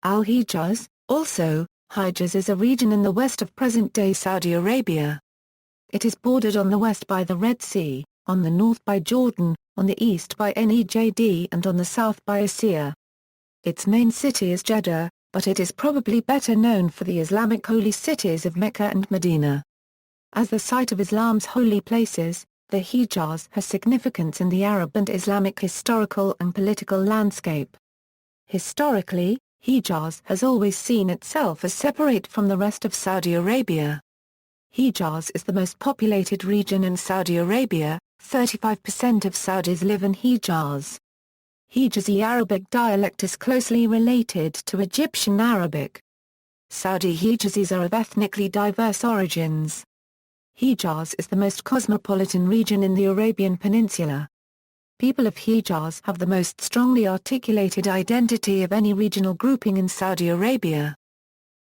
Al-Hejaz, also, Hijaz is a region in the west of present-day Saudi Arabia. It is bordered on the west by the Red Sea, on the north by Jordan, on the east by Nejd and on the south by Asir. Its main city is Jeddah, but it is probably better known for the Islamic holy cities of Mecca and Medina. As the site of Islam's holy places, the Hejaz has significance in the Arab and Islamic historical and political landscape. Historically, Hejaz has always seen itself as separate from the rest of Saudi Arabia. Hejaz is the most populated region in Saudi Arabia. 35% of Saudis live in Hejaz. Hejazi Arabic dialect is closely related to Egyptian Arabic. Saudi Hejazis are of ethnically diverse origins. Hejaz is the most cosmopolitan region in the Arabian Peninsula. People of Hejaz have the most strongly articulated identity of any regional grouping in Saudi Arabia.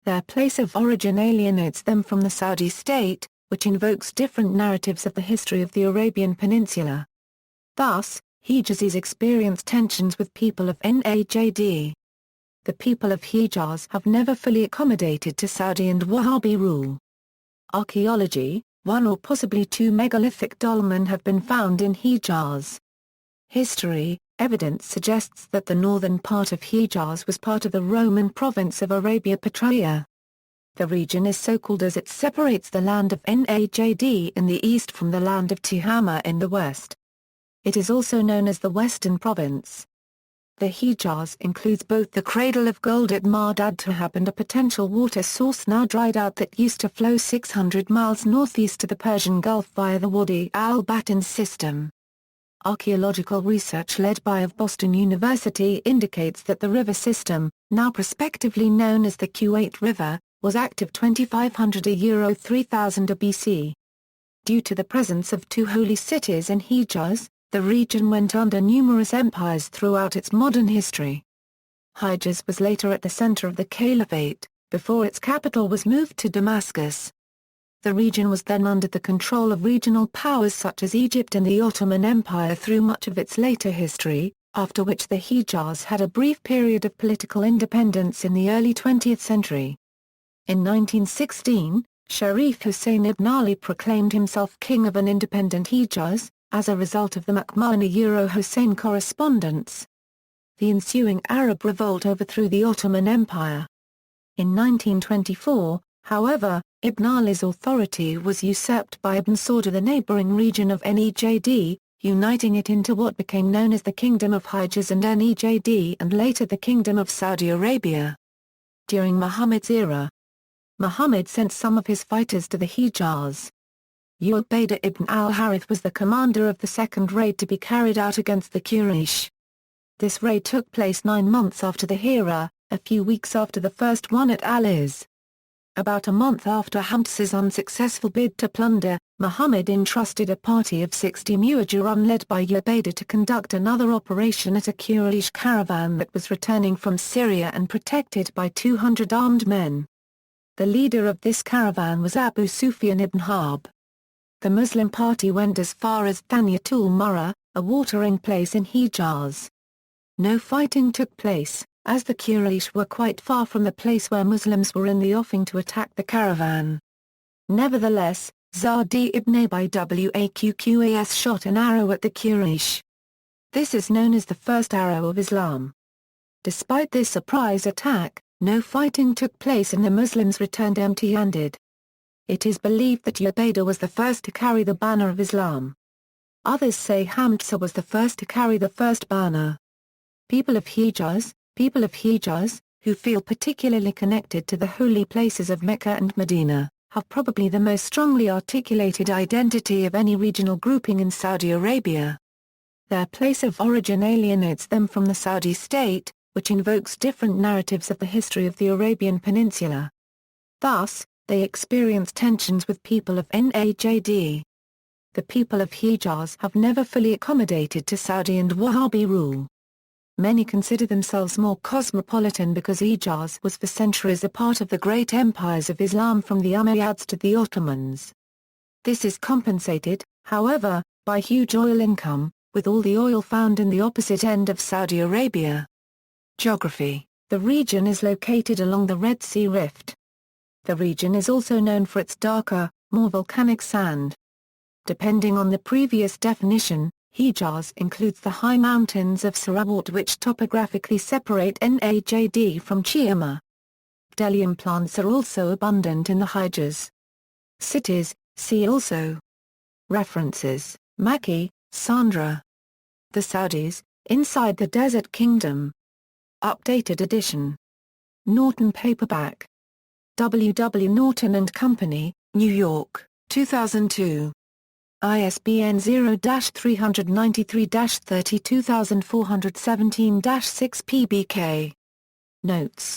Their place of origin alienates them from the Saudi state, which invokes different narratives of the history of the Arabian Peninsula. Thus, Hejazis experience tensions with people of Nejd. The people of Hejaz have never fully accommodated to Saudi and Wahhabi rule. Archaeology: one or possibly two megalithic dolmen have been found in Hejaz. History: evidence suggests that the northern part of Hejaz was part of the Roman province of Arabia Petraea. The region is so called as it separates the land of Nejd in the east from the land of Tihama in the west. It is also known as the Western Province. The Hejaz includes both the cradle of gold at Mardad Tahab and a potential water source now dried out that used to flow 600 miles northeast to the Persian Gulf via the Wadi al-Batin system. Archaeological research led by of Boston University indicates that the river system, now prospectively known as the Kuwait River, was active 2500 3000 BC. Due to the presence of two holy cities in Hejaz, the region went under numerous empires throughout its modern history. Hijaz was later at the center of the Caliphate, before its capital was moved to Damascus. The region was then under the control of regional powers such as Egypt and the Ottoman Empire through much of its later history, after which the Hejaz had a brief period of political independence in the early 20th century. In 1916, Sharif Hussein ibn Ali proclaimed himself king of an independent Hejaz, as a result of the Ma'mun-Hussein correspondence. The ensuing Arab revolt overthrew the Ottoman Empire. In 1924, however, Ibn Ali's authority was usurped by Ibn Saud of the neighboring region of Nejd, uniting it into what became known as the Kingdom of Hijaz and Nejd and later the Kingdom of Saudi Arabia. During Muhammad's era, Muhammad sent some of his fighters to the Hejaz. Ubaidah ibn al-Harith was the commander of the second raid to be carried out against the Quraysh. This raid took place 9 months after the Hira, a few weeks after the first one at Al-Iz. About a month after Hamz's unsuccessful bid to plunder, Muhammad entrusted a party of 60 Muhajirin led by Ubaidah to conduct another operation at a Quraysh caravan that was returning from Syria and protected by 200 armed men. The leader of this caravan was Abu Sufyan ibn Harb. The Muslim party went as far as Thaniyatul Murrah, a watering place in Hejaz. No fighting took place, as the Quraysh were quite far from the place where Muslims were in the offing to attack the caravan. Nevertheless, Zadi ibn Abi Waqas shot an arrow at the Quraysh. This is known as the first arrow of Islam. Despite this surprise attack, no fighting took place and the Muslims returned empty-handed. It is believed that Ubaidah was the first to carry the banner of Islam. Others say Hamza was the first to carry the first banner. People of Hejaz, who feel particularly connected to the holy places of Mecca and Medina, have probably the most strongly articulated identity of any regional grouping in Saudi Arabia. Their place of origin alienates them from the Saudi state, which invokes different narratives of the history of the Arabian Peninsula. Thus, they experience tensions with people of Nejd. The people of Hejaz have never fully accommodated to Saudi and Wahhabi rule. Many consider themselves more cosmopolitan because Hejaz was for centuries a part of the great empires of Islam from the Umayyads to the Ottomans. This is compensated, however, by huge oil income, with all the oil found in the opposite end of Saudi Arabia. Geography. The region is located along the Red Sea Rift. The region is also known for its darker, more volcanic sand. Depending on the previous definition, Hejaz includes the high mountains of Sarawat which topographically separate Najd from Chioma. Bdellium plants are also abundant in the Hejaz. Cities, see also. References: Mackie, Sandra. The Saudis, Inside the Desert Kingdom. Updated edition. Norton Paperback. W. W. Norton and Company, New York, 2002. ISBN 0-393-32417-6 PBK. Notes